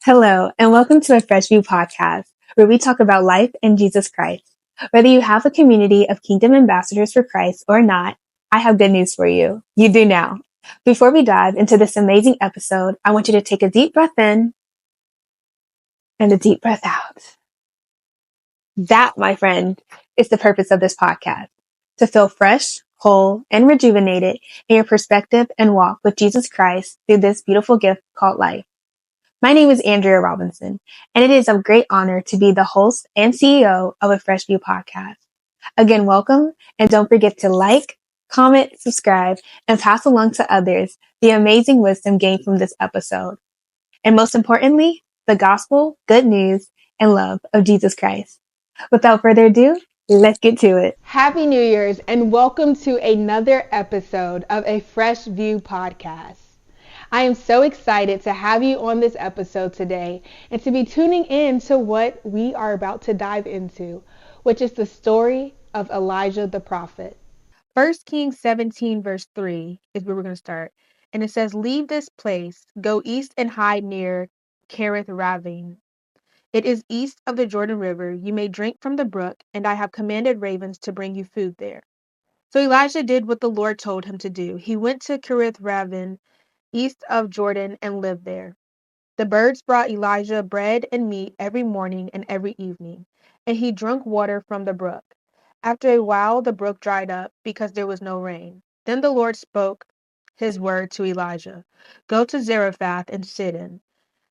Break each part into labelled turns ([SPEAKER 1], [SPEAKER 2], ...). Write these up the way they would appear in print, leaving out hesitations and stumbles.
[SPEAKER 1] Hello, and welcome to a Fresh View podcast, where we talk about life in Jesus Christ. Whether you have a community of kingdom ambassadors for Christ or not, I have good news for you. You do now. Before we dive into this amazing episode, I want you to take a deep breath in and a deep breath out. That, my friend, is the purpose of this podcast: to feel fresh, whole, and rejuvenated in your perspective and walk with Jesus Christ through this beautiful gift called life. My name is Andrea Robinson, and it is a great honor to be the host and CEO of a Fresh View podcast. Again, welcome, and don't forget to like, comment, subscribe, and pass along to others the amazing wisdom gained from this episode. And most importantly, the gospel, good news, and love of Jesus Christ. Without further ado, let's get to it.
[SPEAKER 2] Happy New Year's and welcome to another episode of a Fresh View podcast. I am so excited to have you on this episode today and to be tuning in to what we are about to dive into, which is the story of Elijah the prophet.
[SPEAKER 3] 1 Kings 17 verse 3 is where we're going to start. And it says, "Leave this place, go east and hide near Kerith Ravine. It is east of the Jordan River. You may drink from the brook, and I have commanded ravens to bring you food there." So Elijah did what the Lord told him to do. He went to Kerith Ravine, east of Jordan, and lived there. The birds brought Elijah bread and meat every morning and every evening, and he drank water from the brook. After a while, the brook dried up because there was no rain. Then the Lord spoke his word to Elijah: "Go to Zarephath and Sidon.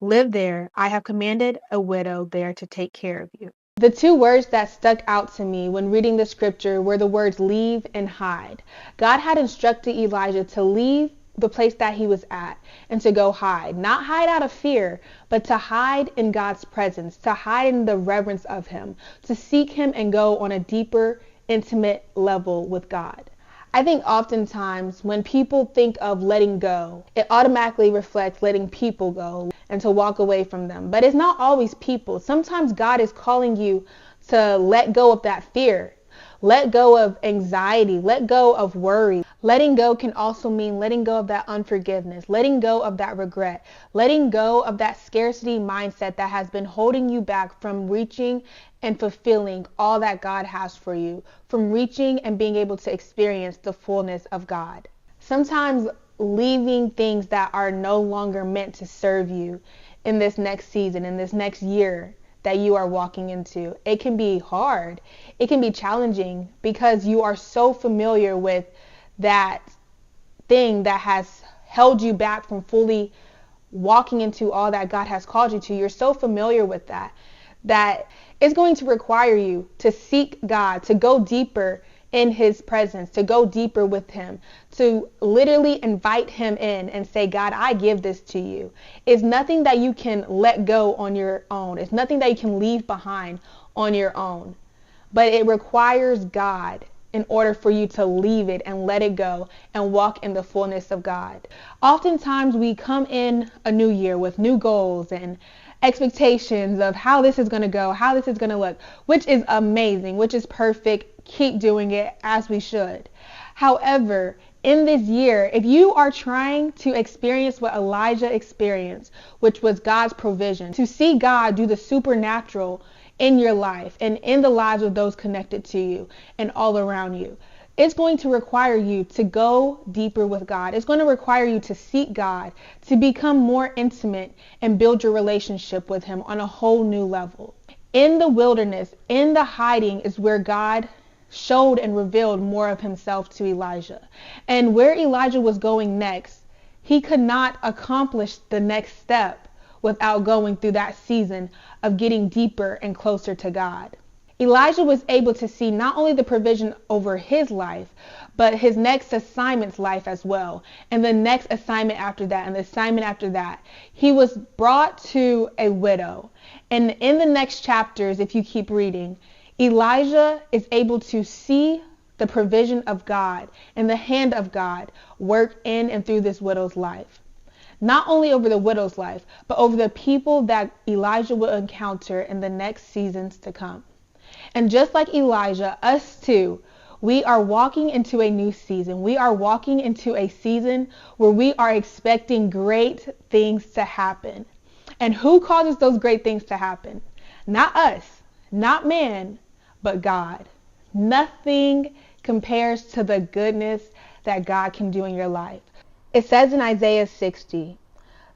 [SPEAKER 3] Live there. I have commanded a widow there to take care of you."
[SPEAKER 2] The two words that stuck out to me when reading the scripture were the words leave and hide. God had instructed Elijah to leave the place that he was at and to go hide, not hide out of fear, but to hide in God's presence, to hide in the reverence of him, to seek him and go on a deeper, intimate level with God. I think oftentimes when people think of letting go, it automatically reflects letting people go and to walk away from them. But it's not always people. Sometimes God is calling you to let go of that fear. Let go of anxiety. Let go of worry. Letting go can also mean letting go of that unforgiveness, letting go of that regret, letting go of that scarcity mindset that has been holding you back from reaching and fulfilling all that God has for you, from reaching and being able to experience the fullness of God. Sometimes leaving things that are no longer meant to serve you in this next season, in this next year that you are walking into, it can be hard. It can be challenging because you are so familiar with that thing that has held you back from fully walking into all that God has called you to. You're so familiar with that it's going to require you to seek God, to go deeper in his presence, to go deeper with him, to literally invite him in and say, God, I give this to you. It's nothing that you can let go on your own. It's nothing that you can leave behind on your own. But it requires God in order for you to leave it and let it go and walk in the fullness of God. Oftentimes we come in a new year with new goals and expectations of how this is going to go, how this is going to look, which is amazing, which is perfect. Keep doing it as we should. However, in this year, if you are trying to experience what Elijah experienced, which was God's provision, to see God do the supernatural in your life and in the lives of those connected to you and all around you, it's going to require you to go deeper with God. It's going to require you to seek God, to become more intimate and build your relationship with him on a whole new level. In the wilderness, in the hiding, is where God showed and revealed more of himself to Elijah. And where Elijah was going next, he could not accomplish the next step without going through that season of getting deeper and closer to God. Elijah was able to see not only the provision over his life, but his next assignment's life as well. And the next assignment after that, and the assignment after that. He was brought to a widow. And in the next chapters, if you keep reading, Elijah is able to see the provision of God and the hand of God work in and through this widow's life. Not only over the widow's life, but over the people that Elijah will encounter in the next seasons to come. And just like Elijah, us too, we are walking into a new season. We are walking into a season where we are expecting great things to happen. And who causes those great things to happen? Not us, not man, but God. Nothing compares to the goodness that God can do in your life. It says in Isaiah 60,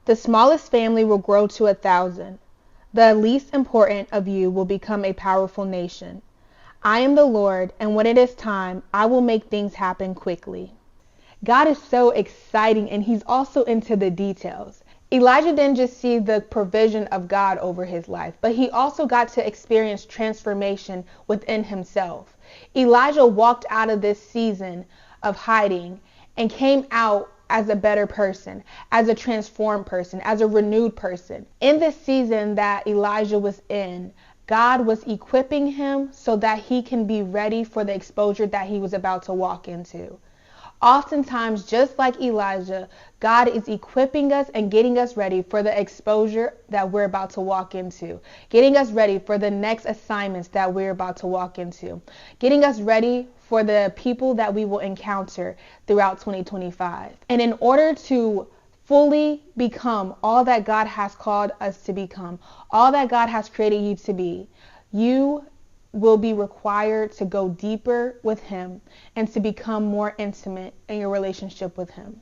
[SPEAKER 2] the smallest family will grow to 1,000. The least important of you will become a powerful nation. I am the Lord, and when it is time, I will make things happen quickly. God is so exciting, and he's also into the details. Elijah didn't just see the provision of God over his life, but he also got to experience transformation within himself. Elijah walked out of this season of hiding and came out as a better person, as a transformed person, as a renewed person. In this season that Elijah was in, God was equipping him so that he can be ready for the exposure that he was about to walk into. Oftentimes, just like Elijah, God is equipping us and getting us ready for the exposure that we're about to walk into, getting us ready for the next assignments that we're about to walk into, getting us ready for the people that we will encounter throughout 2025. And in order to fully become all that God has called us to become, all that God has created you to be, you will be required to go deeper with him and to become more intimate in your relationship with him.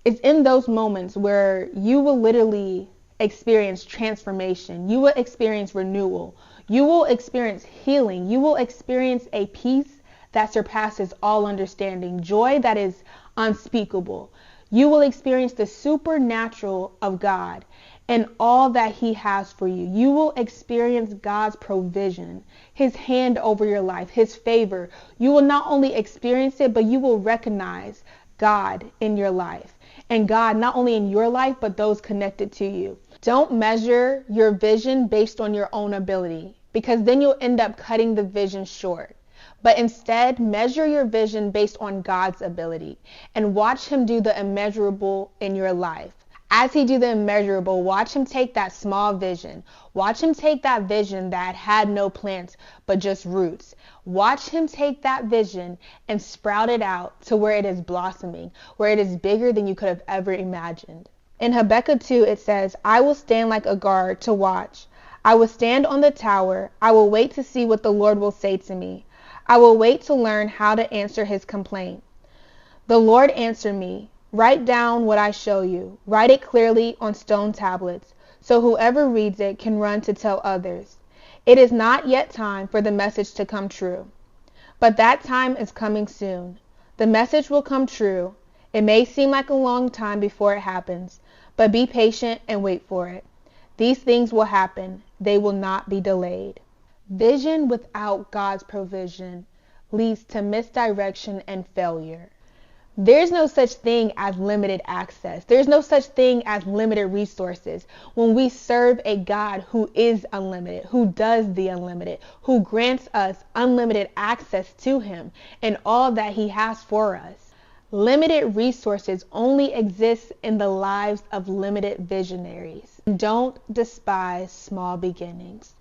[SPEAKER 2] It's in those moments where you will literally experience transformation. You will experience renewal. You will experience healing. You will experience a peace that surpasses all understanding, joy that is unspeakable. You will experience the supernatural of God and all that he has for you. You will experience God's provision, his hand over your life, his favor. You will not only experience it, but you will recognize God in your life, and God not only in your life, but those connected to you. Don't measure your vision based on your own ability, because then you'll end up cutting the vision short. But instead, measure your vision based on God's ability and watch him do the immeasurable in your life. As he do the immeasurable, watch him take that small vision. Watch him take that vision that had no plants, but just roots. Watch him take that vision and sprout it out to where it is blossoming, where it is bigger than you could have ever imagined. In Habakkuk 2, it says, I will stand like a guard to watch. I will stand on the tower. I will wait to see what the Lord will say to me. I will wait to learn how to answer his complaint. The Lord answered me, write down what I show you. Write it clearly on stone tablets, so whoever reads it can run to tell others. It is not yet time for the message to come true, but that time is coming soon. The message will come true. It may seem like a long time before it happens, but be patient and wait for it. These things will happen. They will not be delayed. Vision without God's provision leads to misdirection and failure. There's no such thing as limited access. There's no such thing as limited resources when we serve a God who is unlimited, who does the unlimited, who grants us unlimited access to him and all that he has for us. Limited resources only exist in the lives of limited visionaries. Don't despise small beginnings.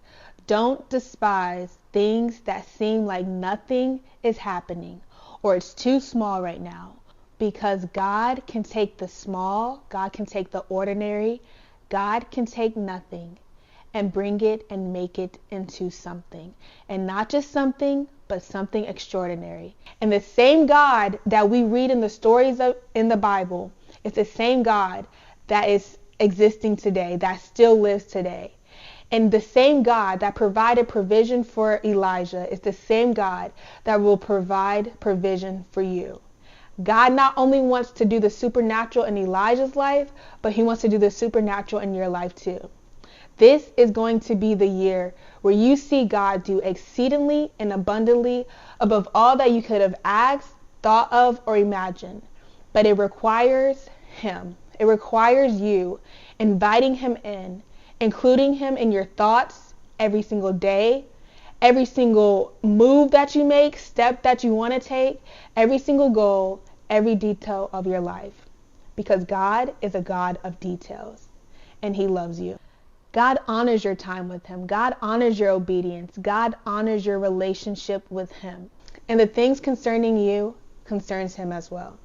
[SPEAKER 2] Don't despise things that seem like nothing is happening or it's too small right now, because God can take the small, God can take the ordinary, God can take nothing and bring it and make it into something. And not just something, but something extraordinary. And the same God that we read in the stories in the Bible is the same God that is existing today, that still lives today. And the same God that provided provision for Elijah is the same God that will provide provision for you. God not only wants to do the supernatural in Elijah's life, but he wants to do the supernatural in your life too. This is going to be the year where you see God do exceedingly and abundantly above all that you could have asked, thought of, or imagined. But it requires him. It requires you inviting him in, including him in your thoughts every single day, every single move that you make, step that you want to take, every single goal, every detail of your life. Because God is a God of details and he loves you. God honors your time with him. God honors your obedience. God honors your relationship with him. And the things concerning you concerns him as well.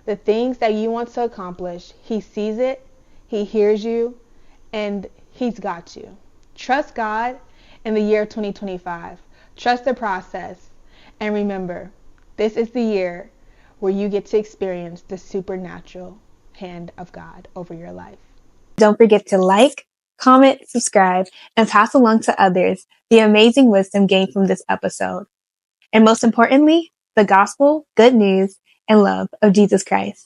[SPEAKER 2] The things that you want to accomplish, he sees it, he hears you, and He's got you. Trust God in the year 2025. Trust the process. And remember, this is the year where you get to experience the supernatural hand of God over your life.
[SPEAKER 1] Don't forget to like, comment, subscribe, and pass along to others the amazing wisdom gained from this episode. And most importantly, the gospel, good news, and love of Jesus Christ.